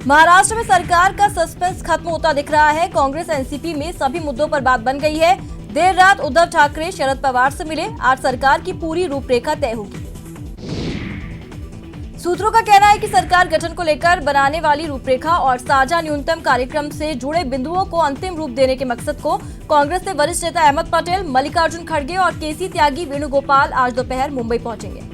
महाराष्ट्र में सरकार का सस्पेंस खत्म होता दिख रहा है। कांग्रेस एनसीपी में सभी मुद्दों पर बात बन गई है। देर रात उद्धव ठाकरे शरद पवार से मिले। आज सरकार की पूरी रूपरेखा तय होगी। सूत्रों का कहना है कि सरकार गठन को लेकर बनाने वाली रूपरेखा और साझा न्यूनतम कार्यक्रम से जुड़े बिंदुओं को अंतिम रूप देने के मकसद को कांग्रेस के वरिष्ठ नेता अहमद पटेल, मल्लिकार्जुन खड़गे और केसी त्यागी वेणुगोपाल आज दोपहर मुंबई पहुंचेंगे।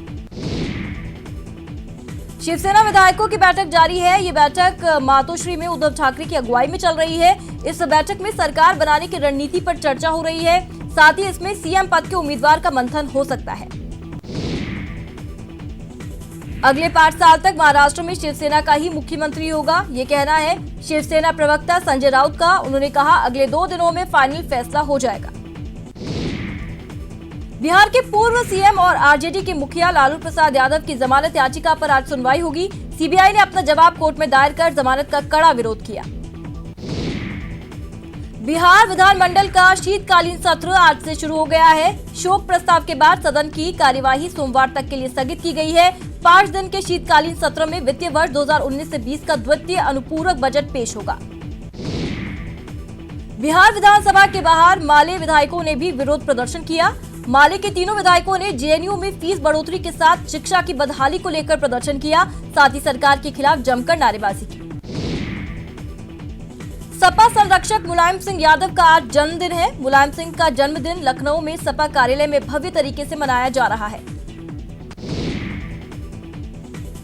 शिवसेना विधायकों की बैठक जारी है। ये बैठक मातोश्री में उद्धव ठाकरे की अगुवाई में चल रही है। इस बैठक में सरकार बनाने की रणनीति पर चर्चा हो रही है। साथ ही इसमें सीएम पद के उम्मीदवार का मंथन हो सकता है। अगले 5 साल तक महाराष्ट्र में शिवसेना का ही मुख्यमंत्री होगा, ये कहना है शिवसेना प्रवक्ता संजय राउत का। उन्होंने कहा अगले 2 दिनों में फाइनल फैसला हो जाएगा। बिहार के पूर्व सीएम और आरजेडी के मुखिया लालू प्रसाद यादव की जमानत याचिका पर आज सुनवाई होगी। सीबीआई ने अपना जवाब कोर्ट में दायर कर जमानत का कड़ा विरोध किया। बिहार विधानमंडल का शीतकालीन सत्र आज से शुरू हो गया है। शोक प्रस्ताव के बाद सदन की कार्यवाही सोमवार तक के लिए स्थगित की गई है। 5 दिन के शीतकालीन सत्र में वित्तीय वर्ष 2019 से 20 का द्वितीय अनुपूरक बजट पेश होगा। बिहार विधानसभा के बाहर माले विधायकों ने भी विरोध प्रदर्शन किया। माले के तीनों विधायकों ने जेएनयू में फीस बढ़ोतरी के साथ शिक्षा की बदहाली को लेकर प्रदर्शन किया। साथ ही सरकार के खिलाफ जमकर नारेबाजी की। सपा संरक्षक मुलायम सिंह यादव का आज जन्मदिन है। मुलायम सिंह का जन्मदिन लखनऊ में सपा कार्यालय में भव्य तरीके से मनाया जा रहा है।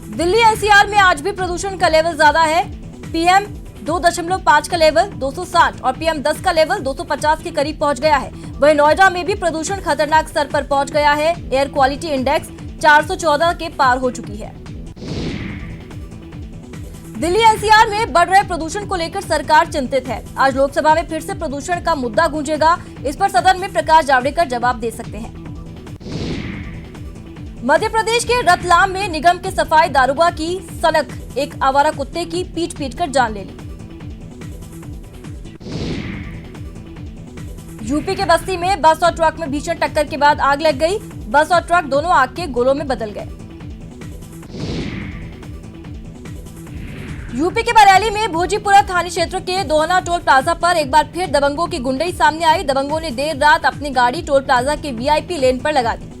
दिल्ली एनसीआर में आज भी प्रदूषण का लेवल ज्यादा है। पीएम 2.5 का लेवल 260 और पीएम 10 का लेवल 250 के करीब पहुंच गया है। वहीं नोएडा में भी प्रदूषण खतरनाक स्तर पर पहुंच गया है। एयर क्वालिटी इंडेक्स 414 के पार हो चुकी है। दिल्ली एनसीआर में बढ़ रहे प्रदूषण को लेकर सरकार चिंतित है। आज लोकसभा में फिर से प्रदूषण का मुद्दा गूंजेगा। इस पर सदन में प्रकाश जावड़ेकर जवाब दे सकते हैं। मध्य प्रदेश के रतलाम में निगम के सफाई दारोगा की सनक एक आवारा कुत्ते की पीट कर जान ले ली। यूपी के बस्ती में बस और ट्रक में भीषण टक्कर के बाद आग लग गई। बस और ट्रक दोनों आग के गोलों में बदल गए। यूपी के बरेली में भोजीपुरा थाना क्षेत्र के दोहना टोल प्लाजा पर एक बार फिर दबंगों की गुंडई सामने आई। दबंगों ने देर रात अपनी गाड़ी टोल प्लाजा के वीआईपी लेन पर लगा दी।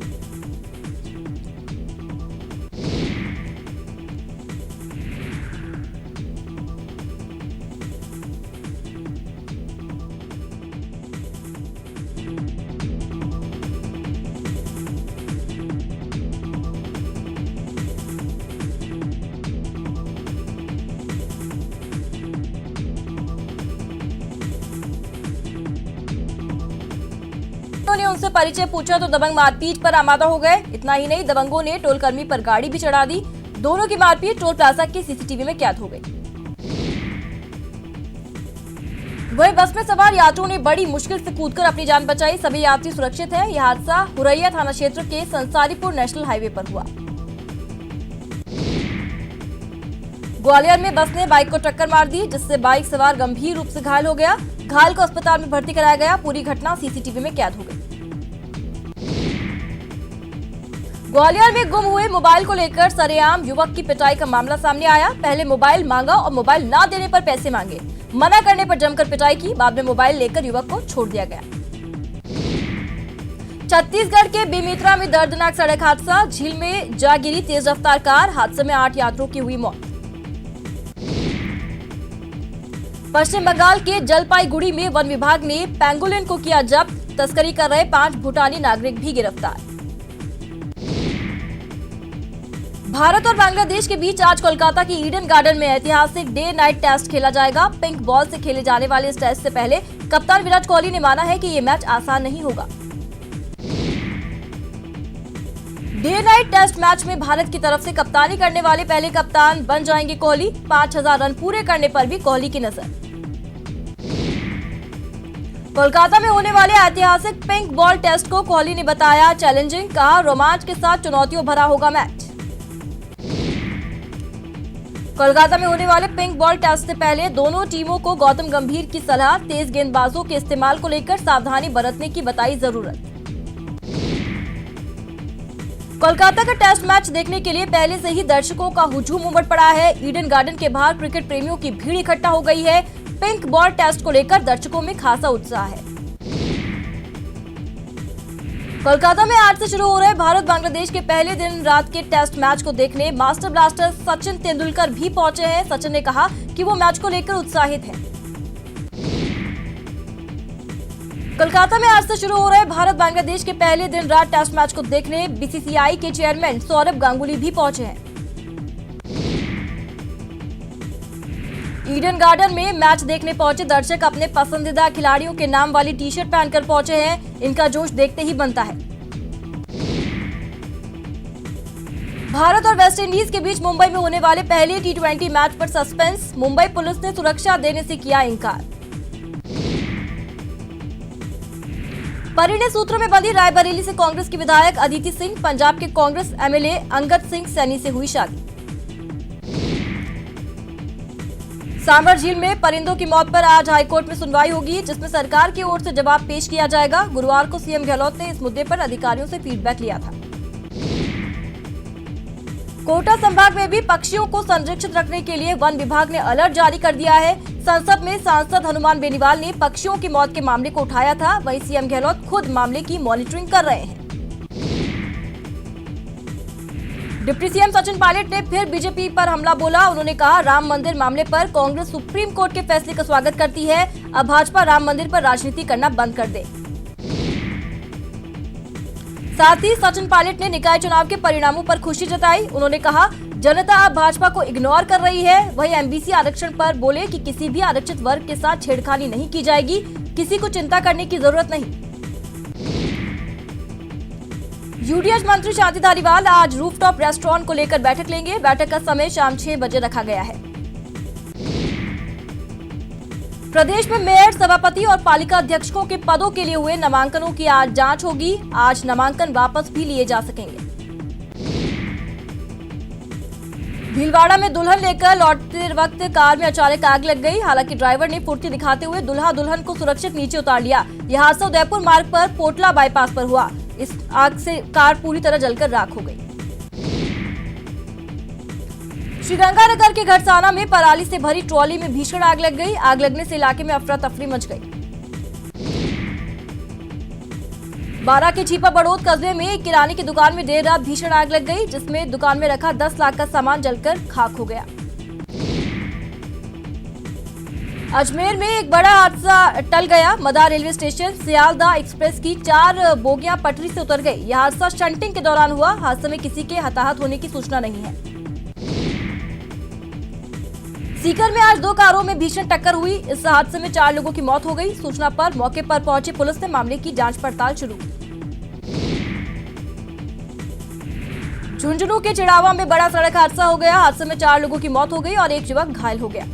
ने उनसे परिचय पूछा तो दबंग मारपीट पर आमादा हो गए। इतना ही नहीं, दबंगों ने टोल कर्मी पर गाड़ी भी चढ़ा दी। दोनों की मारपीट टोल प्लाजा के सीसीटीवी में कैद हो गई। वहीं बस में सवार यात्रियों ने बड़ी मुश्किल से कूदकर अपनी जान बचाई। सभी यात्री सुरक्षित हैं। यह हादसा हुरैया थाना क्षेत्र के संसारीपुर नेशनल हाईवे पर हुआ। ग्वालियर में बस ने बाइक को टक्कर मार दी, जिससे बाइक सवार गंभीर रूप से घायल हो गया। घायल को अस्पताल में भर्ती कराया गया। पूरी घटना सीसीटीवी में कैद हो गई। ग्वालियर में गुम हुए मोबाइल को लेकर सरेआम युवक की पिटाई का मामला सामने आया। पहले मोबाइल मांगा और मोबाइल ना देने पर पैसे मांगे। मना करने पर जमकर पिटाई की। बाद में मोबाइल लेकर युवक को छोड़ दिया गया। छत्तीसगढ़ के बेमेतरा में दर्दनाक सड़क हादसा। झील में जा गिरी तेज रफ्तार कार। हादसे में 8 यात्रियों की हुई मौत। पश्चिम बंगाल के जलपाईगुड़ी में वन विभाग ने पेंगोलिन को किया जब्त। तस्करी कर रहे 5 भूटानी नागरिक भी गिरफ्तार। भारत और बांग्लादेश के बीच आज कोलकाता की ईडन गार्डन में ऐतिहासिक डे नाइट टेस्ट खेला जाएगा। पिंक बॉल से खेले जाने वाले इस टेस्ट से पहले कप्तान विराट कोहली ने माना है कि ये मैच आसान नहीं होगा। डे नाइट टेस्ट मैच में भारत की तरफ से कप्तानी करने वाले पहले कप्तान बन जाएंगे कोहली। 5000 रन पूरे करने पर भी कोहली की नजर। कोलकाता में होने वाले ऐतिहासिक पिंक बॉल टेस्ट को कोहली ने बताया चैलेंजिंग। कहा रोमांच के साथ चुनौतियों भरा होगा मैच। कोलकाता में होने वाले पिंक बॉल टेस्ट से पहले दोनों टीमों को गौतम गंभीर की सलाह। तेज गेंदबाजों के इस्तेमाल को लेकर सावधानी बरतने की बताई जरूरत। कोलकाता का टेस्ट मैच देखने के लिए पहले से ही दर्शकों का हुजूम उमड़ पड़ा है। ईडन गार्डन के बाहर क्रिकेट प्रेमियों की भीड़ इकट्ठा हो गई है। पिंक बॉल टेस्ट को लेकर दर्शकों में खासा उत्साह है। कोलकाता में आज से शुरू हो रहे भारत बांग्लादेश के पहले दिन रात के टेस्ट मैच को देखने मास्टर ब्लास्टर सचिन तेंदुलकर भी पहुंचे हैं। सचिन ने कहा कि वो मैच को लेकर उत्साहित है। कोलकाता में आज से शुरू हो रहे भारत बांग्लादेश के पहले दिन रात टेस्ट मैच को देखने बीसीसीआई के चेयरमैन सौरभ गांगुली भी पहुंचे हैं। ईडन गार्डन में मैच देखने पहुंचे दर्शक अपने पसंदीदा खिलाड़ियों के नाम वाली टी शर्ट पहनकर पहुंचे हैं। इनका जोश देखते ही बनता है। भारत और वेस्टइंडीज के बीच मुंबई में होने वाले पहले T20 मैच पर सस्पेंस। मुंबई पुलिस ने सुरक्षा देने से किया इनकार। परिणय सूत्र में बंधी रायबरेली से कांग्रेस की विधायक अदिति सिंह, पंजाब के कांग्रेस एमएलए अंगद सिंह सैनी से हुई शादी। सांभर झील में परिंदों की मौत पर आज हाईकोर्ट में सुनवाई होगी, जिसमें सरकार की ओर से जवाब पेश किया जाएगा। गुरुवार को सीएम गहलोत ने इस मुद्दे पर अधिकारियों से फीडबैक लिया था। कोटा संभाग में भी पक्षियों को संरक्षित रखने के लिए वन विभाग ने अलर्ट जारी कर दिया है। संसद में सांसद हनुमान बेनीवाल ने पक्षियों की मौत के मामले को उठाया था। वहीं सीएम गहलोत खुद मामले की मॉनिटरिंग कर रहे हैं। डिप्टी सीएम सचिन पायलट ने फिर बीजेपी पर हमला बोला। उन्होंने कहा, राम मंदिर मामले पर कांग्रेस सुप्रीम कोर्ट के फैसले का स्वागत करती है। अब भाजपा राम मंदिर पर राजनीति करना बंद कर दे। साथ ही सचिन पायलट ने निकाय चुनाव के परिणामों पर खुशी जताई। उन्होंने कहा, जनता अब भाजपा को इग्नोर कर रही है। वहीं एमबीसी आरक्षण पर बोले कि किसी भी आरक्षित वर्ग के साथ छेड़खानी नहीं की जाएगी, किसी को चिंता करने की जरूरत नहीं। यूडीएच मंत्री शांति धारीवाल आज रूफटॉप रेस्टोरेंट को लेकर बैठक लेंगे। बैठक का समय शाम 6 बजे रखा गया है। प्रदेश में मेयर, सभापति और पालिका अध्यक्षों के पदों के लिए हुए नामांकनों की आज जांच होगी। आज नामांकन वापस भी लिए जा सकेंगे। भीलवाड़ा में दुल्हन लेकर लौटते वक्त कार में अचानक आग लग गई। हालांकि ड्राइवर ने फुर्ती दिखाते हुए दुल्हा दुल्हन को सुरक्षित नीचे उतार लिया। यह हादसा उदयपुर मार्ग पर पोटला बाईपास पर हुआ। इस आग से कार पूरी तरह जलकर राख हो गई। श्रीगंगानगर के घरसाना में पराली से भरी ट्रॉली में भीषण आग लग गई। आग लगने से इलाके में अफरा तफरी मच गई। बारा के छीपा बड़ौद कस्बे में एक किराने की दुकान में देर रात भीषण आग लग गई, जिसमें दुकान में रखा 10 लाख का सामान जलकर खाक हो गया। अजमेर में एक बड़ा हादसा टल गया। मदार रेलवे स्टेशन सियालदह एक्सप्रेस की 4 बोगियां पटरी से उतर गई। यह हादसा शंटिंग के दौरान हुआ। हादसे में किसी के हताहत होने की सूचना नहीं है। सीकर में आज 2 कारों में भीषण टक्कर हुई। इस हादसे में 4 लोगों की मौत हो गई। सूचना पर मौके पर पहुंची पुलिस ने मामले की जांच पड़ताल शुरू की। झुंझुनू के चिड़ावा में बड़ा सड़क हादसा हो गया। हादसे में 4 लोगों की मौत हो गई और एक युवक घायल हो गया।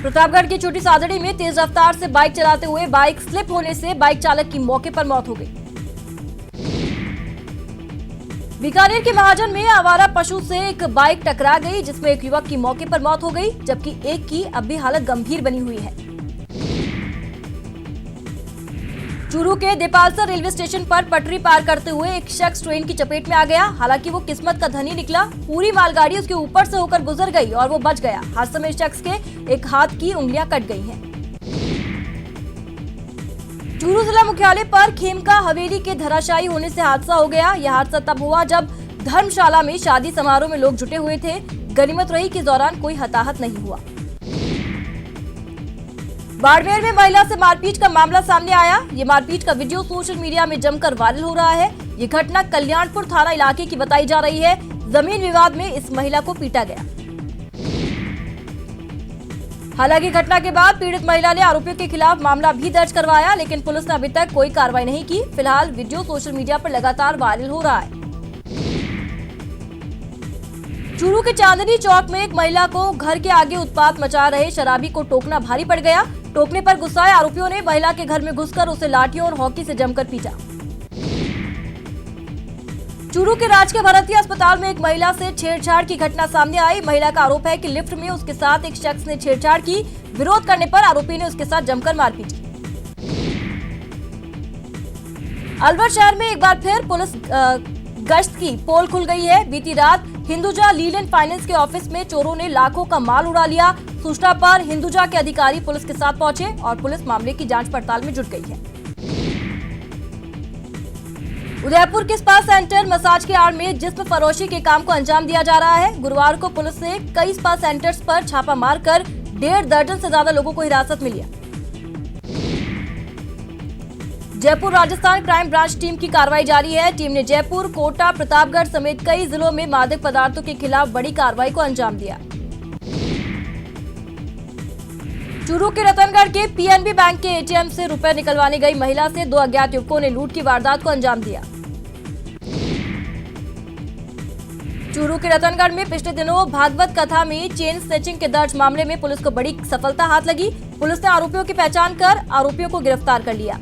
प्रतापगढ़ की छोटी सादड़ी में तेज रफ्तार से बाइक चलाते हुए बाइक स्लिप होने से बाइक चालक की मौके पर मौत हो गई। बीकानेर के महाजन में आवारा पशु से एक बाइक टकरा गई, जिसमें एक युवक की मौके पर मौत हो गई, जबकि एक की अब भी हालत गंभीर बनी हुई है। चूरू के देपालसर रेलवे स्टेशन पर पटरी पार करते हुए एक शख्स ट्रेन की चपेट में आ गया। हालांकि वो किस्मत का धनी निकला। पूरी मालगाड़ी उसके ऊपर से होकर गुजर गई और वो बच गया। हादसे में शख्स के एक हाथ की उंगलियां कट गई हैं। चूरू जिला मुख्यालय पर खेमका हवेली के धराशायी होने से हादसा हो गया। यह हादसा तब हुआ जब धर्मशाला में शादी समारोह में लोग जुटे हुए थे। गनीमत रही कि इस दौरान कोई हताहत नहीं हुआ। बाड़मेर में महिला से मारपीट का मामला सामने आया। ये मारपीट का वीडियो सोशल मीडिया में जमकर वायरल हो रहा है। ये घटना कल्याणपुर थाना इलाके की बताई जा रही है। जमीन विवाद में इस महिला को पीटा गया। हालांकि घटना के बाद पीड़ित महिला ने आरोपियों के खिलाफ मामला भी दर्ज करवाया, लेकिन पुलिस ने अभी तक कोई कार्रवाई नहीं की। फिलहाल वीडियो सोशल मीडिया पर लगातार वायरल हो रहा है। चूरू के चांदनी चौक में एक महिला को घर के आगे उत्पात मचा रहे शराबी को टोकना भारी पड़ गया। टोकने पर गुस्साए आरोपियों ने महिला के घर में घुसकर उसे लाठियों और हॉकी से जमकर पीटा। चूरू के राजकीय भरतिया अस्पताल में एक महिला से छेड़छाड़ की घटना सामने आई। महिला का आरोप है कि लिफ्ट में उसके साथ एक शख्स ने छेड़छाड़ की। विरोध करने पर आरोपी ने उसके साथ जमकर मारपीट की। अलवर शहर में एक बार फिर पुलिस गश्त की पोल खुल गई है। बीती रात हिंदुजा लीलैंड फाइनेंस के ऑफिस में चोरों ने लाखों का माल उड़ा लिया। सूचना पर हिंदुजा के अधिकारी पुलिस के साथ पहुंचे और पुलिस मामले की जांच पड़ताल में जुट गई है। उदयपुर के स्पा सेंटर मसाज के आड़ में जिस्म फरोशी के काम को अंजाम दिया जा रहा है। गुरुवार को पुलिस ने कई स्पा सेंटर्स पर छापा मारकर 1.5 दर्जन से ज्यादा लोगों को हिरासत में लिया। Jaipur Rajasthan crime branch team की कार्रवाई जारी है। टीम ने जयपुर, कोटा, प्रतापगढ़ समेत कई जिलों में मादक पदार्थों के खिलाफ बड़ी कार्रवाई को अंजाम दिया। चूरू के रतनगढ़ के पीएनबी बैंक के एटीएम से रुपए निकलवाने गई महिला से 2 अज्ञात युवकों ने लूट की वारदात को अंजाम दिया। चूरू के रतनगढ़ में पिछले दिनों भागवत कथा में चेन स्नैचिंग के दर्ज मामले में पुलिस को बड़ी सफलता हाथ लगी। पुलिस ने आरोपियों की पहचान कर आरोपियों को गिरफ्तार कर लिया।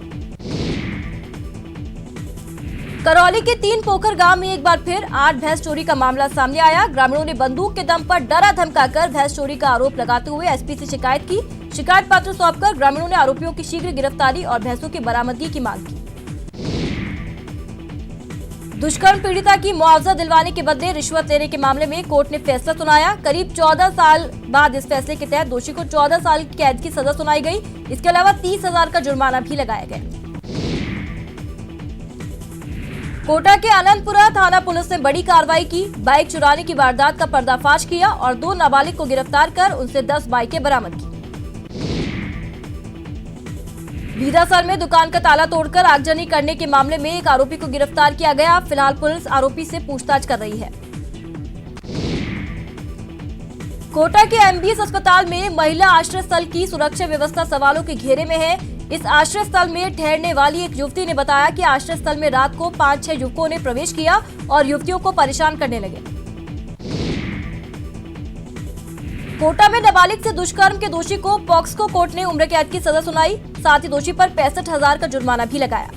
करौली के 3 पोखर गांव में एक बार फिर 8 भैंस चोरी का मामला सामने आया। ग्रामीणों ने बंदूक के दम पर डरा धमकाकर भैंस चोरी का आरोप लगाते हुए एसपी से शिकायत की। शिकायत पत्र सौंपकर ग्रामीणों ने आरोपियों की शीघ्र गिरफ्तारी और भैंसों की बरामदगी की मांग की। दुष्कर्म पीड़िता की मुआवजा दिलवाने के बदले रिश्वत लेने के मामले में कोर्ट ने फैसला सुनाया। करीब 14 साल बाद इस फैसले के तहत दोषी को 14 साल कैद की सजा सुनाई गई। इसके अलावा 30,000 का जुर्माना भी लगाया गया। कोटा के आनंदपुरा थाना पुलिस ने बड़ी कार्रवाई की। बाइक चुराने की वारदात का पर्दाफाश किया और 2 नाबालिग को गिरफ्तार कर उनसे 10 बाइकें बरामद की। बीदासर में दुकान का ताला तोड़कर आगजनी करने के मामले में एक आरोपी को गिरफ्तार किया गया। फिलहाल पुलिस आरोपी से पूछताछ कर रही है। कोटा के एमबीएस अस्पताल में महिला आश्रय स्थल की सुरक्षा व्यवस्था सवालों के घेरे में है। इस आश्रय स्थल में ठहरने वाली एक युवती ने बताया कि आश्रय स्थल में रात को 5-6 युवकों ने प्रवेश किया और युवतियों को परेशान करने लगे। कोटा में नाबालिग से दुष्कर्म के दोषी को पॉक्सको कोर्ट ने उम्र कैद की सजा सुनाई। साथ ही दोषी पर 65,000 का जुर्माना भी लगाया।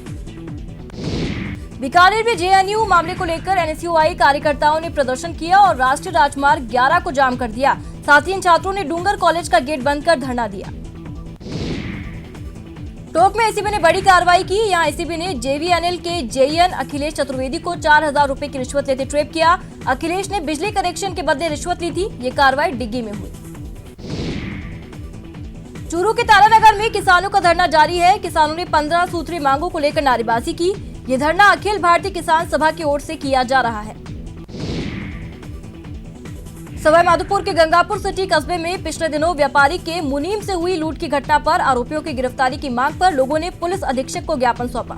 बीकानेर में जेएनयू मामले को लेकर एनएसयूआई कार्यकर्ताओं ने प्रदर्शन किया और राष्ट्रीय राजमार्ग 11 को जाम कर दिया। साथ ही इन छात्रों ने डूंगर कॉलेज का गेट बंद कर धरना दिया। टोंक में एसीबी ने बड़ी कार्रवाई की। यहां एसीबी ने जेवीएनएल के जेईएन अखिलेश चतुर्वेदी को 4,000 रुपए की रिश्वत लेते ट्रैप किया। अखिलेश ने बिजली कनेक्शन के बदले रिश्वत ली थी। ये कार्रवाई डिग्गी में हुई। चूरू के तारानगर में किसानों का धरना जारी है। किसानों ने 15 सूत्री मांगों को लेकर नारेबाजी की। ये धरना अखिल भारतीय किसान सभा की ओर से किया जा रहा है। सवाई माधोपुर के गंगापुर सिटी कस्बे में पिछले दिनों व्यापारी के मुनीम से हुई लूट की घटना पर आरोपियों की गिरफ्तारी की मांग पर लोगों ने पुलिस अधीक्षक को ज्ञापन सौंपा।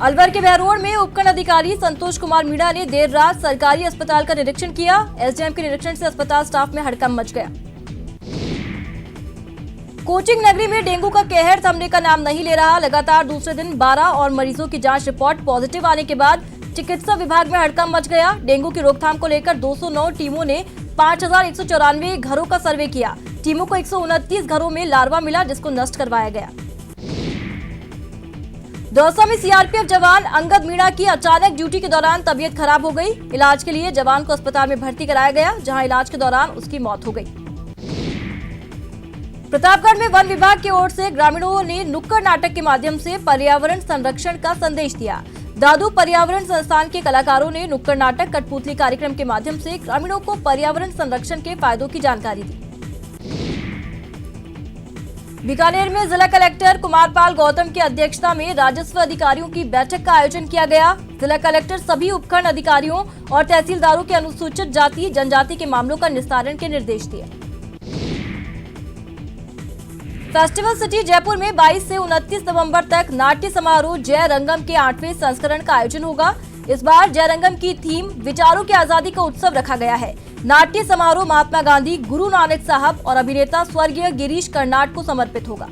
अलवर के बहरोड में उपखंड अधिकारी संतोष कुमार मीणा ने देर रात सरकारी अस्पताल का निरीक्षण किया। एसडीएम के निरीक्षण से अस्पताल स्टाफ में हड़कंप मच गया। कोचिंग नगरी में डेंगू का कहर थमने का नाम नहीं ले रहा। लगातार दूसरे दिन 12 और मरीजों की जांच रिपोर्ट पॉजिटिव आने के बाद चिकित्सा विभाग में हड़कंप मच गया। डेंगू की रोकथाम को लेकर 209 टीमों ने 5,194 घरों का सर्वे किया। टीमों को 129 घरों में लार्वा मिला, जिसको नष्ट करवाया गया। दौसा में सीआरपीएफ जवान अंगद मीणा की अचानक ड्यूटी के दौरान तबीयत खराब हो गई। इलाज के लिए जवान को अस्पताल में भर्ती कराया गया, जहां इलाज के दौरान उसकी मौत हो गई। प्रतापगढ़ में वन विभाग की ओर से ग्रामीणों ने नुक्कड़ नाटक के माध्यम से पर्यावरण संरक्षण का संदेश दिया। दादू पर्यावरण संस्थान के कलाकारों ने नुक्कड़ नाटक कठपुतली कार्यक्रम के माध्यम से ग्रामीणों को पर्यावरण संरक्षण के फायदों की जानकारी दी। बीकानेर में जिला कलेक्टर कुमारपाल गौतम की अध्यक्षता में राजस्व अधिकारियों की बैठक का आयोजन किया गया। जिला कलेक्टर सभी उपखंड अधिकारियों और तहसीलदारों के अनुसूचित जाति जनजाति के मामलों का निस्तारण के निर्देश दिए। फेस्टिवल सिटी जयपुर में 22 से 29 नवंबर तक नाट्य समारोह जय रंगम के 8वें संस्करण का आयोजन होगा। इस बार जय रंगम की थीम विचारों की आजादी का उत्सव रखा गया है। नाट्य समारोह महात्मा गांधी, गुरु नानक साहब और अभिनेता स्वर्गीय गिरीश कर्नाड को समर्पित होगा।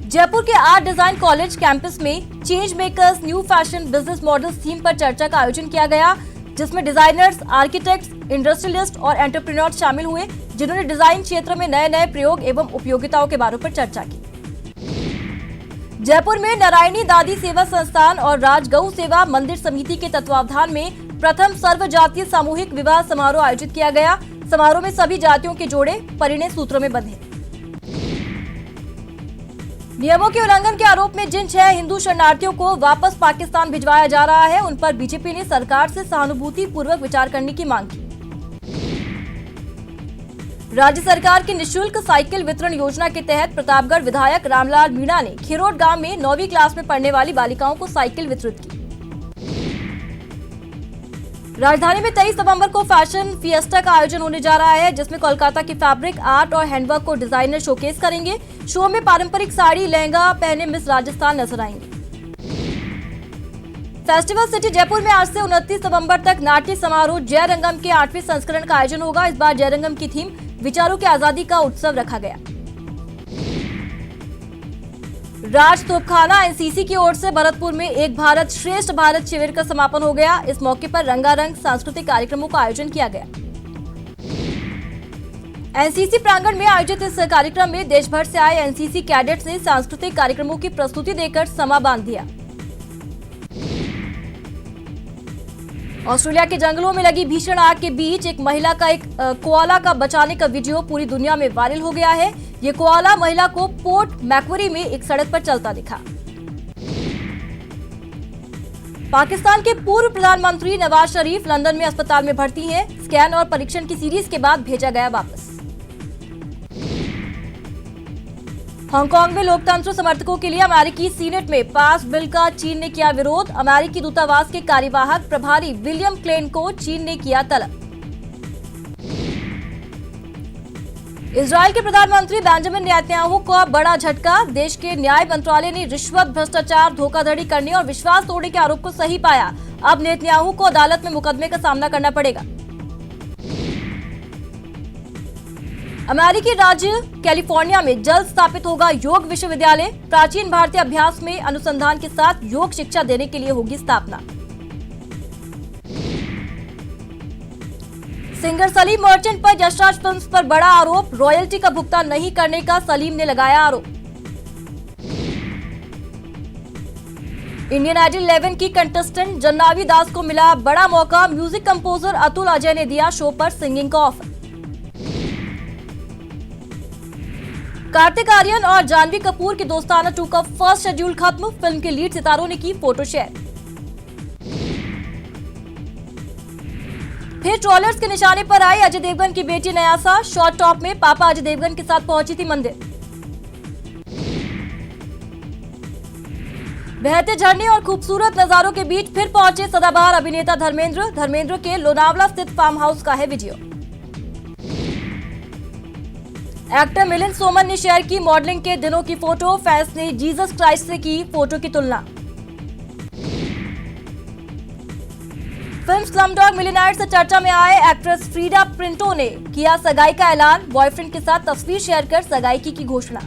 जयपुर के आर्ट डिजाइन कॉलेज कैंपस में change makers new fashion business models theme पर चर्चा का आयोजन किया गया, जिसमें डिजाइनर्स, आर्किटेक्ट्स, इंडस्ट्रियलिस्ट और एंटरप्रेन्योर शामिल हुए, जिन्होंने डिजाइन क्षेत्र में नए नए प्रयोग एवं उपयोगिताओं के बारे पर चर्चा की। जयपुर में नारायणी दादी सेवा संस्थान और राजगौ सेवा मंदिर समिति के तत्वावधान में प्रथम सर्व जातीय सामूहिक विवाह समारोह आयोजित किया गया। समारोह में सभी जातियों के जोड़े परिणय सूत्रों में बंधे। नियमों के उल्लंघन के आरोप में जिन 6 हिंदू शरणार्थियों को वापस पाकिस्तान भिजवाया जा रहा है, उन पर बीजेपी ने सरकार से सहानुभूति पूर्वक विचार करने की मांग की। राज्य सरकार की निःशुल्क साइकिल वितरण योजना के तहत प्रतापगढ़ विधायक रामलाल मीणा ने खिरोट गांव में 9वीं क्लास में पढ़ने वाली बालिकाओं को साइकिल वितरित की। राजधानी में 23 नवंबर को फैशन फिएस्टा का आयोजन होने जा रहा है, जिसमें कोलकाता की फैब्रिक आर्ट और हैंडवर्क को डिजाइनर शोकेस करेंगे। शो में पारंपरिक साड़ी लहंगा पहने मिस राजस्थान नजर आएंगे। फेस्टिवल सिटी जयपुर में आज से 29 नवंबर तक नाट्य समारोह जयरंगम के 8वें संस्करण का आयोजन होगा। इस बार जयरंगम की थीम विचारों की आजादी का उत्सव रखा गया। राज तोपखाना एनसीसी की ओर से भरतपुर में एक भारत श्रेष्ठ भारत शिविर का समापन हो गया। इस मौके पर रंगारंग सांस्कृतिक कार्यक्रमों का आयोजन किया गया। एनसीसी प्रांगण में आयोजित इस कार्यक्रम में देश भर से आए एनसीसी कैडेट्स ने सांस्कृतिक कार्यक्रमों की प्रस्तुति देकर समा बांध दिया। ऑस्ट्रेलिया के जंगलों में लगी भीषण आग के बीच एक महिला का एक कोआला का बचाने का वीडियो पूरी दुनिया में वायरल हो गया है। ये कोआला महिला को पोर्ट मैक्वरी में एक सड़क पर चलता दिखा। पाकिस्तान के पूर्व प्रधानमंत्री नवाज शरीफ लंदन में अस्पताल में भर्ती हैं। स्कैन और परीक्षण की सीरीज के बाद भेजा गया वापस। हांगकांग में लोकतंत्र समर्थकों के लिए अमेरिकी सीनेट में पास बिल का चीन ने किया विरोध। अमेरिकी दूतावास के कार्यवाहक प्रभारी विलियम क्लेन को चीन ने किया तलब। इजराइल के प्रधानमंत्री बेंजामिन नेतन्याहू को बड़ा झटका। देश के न्याय मंत्रालय ने रिश्वत, भ्रष्टाचार, धोखाधड़ी करने और विश्वास तोड़ने के आरोप को सही पाया। अब नेतन्याहू को अदालत में मुकदमे का सामना करना पड़ेगा। अमेरिकी राज्य कैलिफोर्निया में जल्द स्थापित होगा योग विश्वविद्यालय। प्राचीन भारतीय अभ्यास में अनुसंधान के साथ योग शिक्षा देने के लिए होगी स्थापना। सिंगर सलीम मर्चेंट पर यशराज फिल्म्स पर बड़ा आरोप। रॉयल्टी का भुगतान नहीं करने का सलीम ने लगाया आरोप। इंडियन आइडल 11 की कंटेस्टेंट जन्नावी दास को मिला बड़ा मौका। म्यूजिक कंपोजर अतुल अजय ने दिया शो पर सिंगिंग का ऑफर। कार्तिक आर्यन और जानवी कपूर की दोस्ताना 2 का फर्स्ट शेड्यूल खत्म। फिल्म के लीड सितारों ने की फोटो शेयर। फिर ट्रोलर्स के निशाने पर आई अजय देवगन की बेटी न्यासा। शॉर्ट टॉप में पापा अजय देवगन के साथ पहुंची थी मंदिर। बहते झरने और खूबसूरत नजारों के बीच फिर पहुंचे सदाबहार अभिनेता धर्मेंद्र के लोनावला स्थित फार्म हाउस का है वीडियो। एक्टर मिलिंद सोमन ने शेयर की मॉडलिंग के दिनों की फोटो। फैंस ने जीसस क्राइस्ट से की फोटो की तुलना। फिल्म स्लमडॉग मिलियनेयर से चर्चा में आए एक्ट्रेस फ्रीडा प्रिंटो ने किया सगाई का ऐलान। बॉयफ्रेंड के साथ तस्वीर शेयर कर सगाई की घोषणा।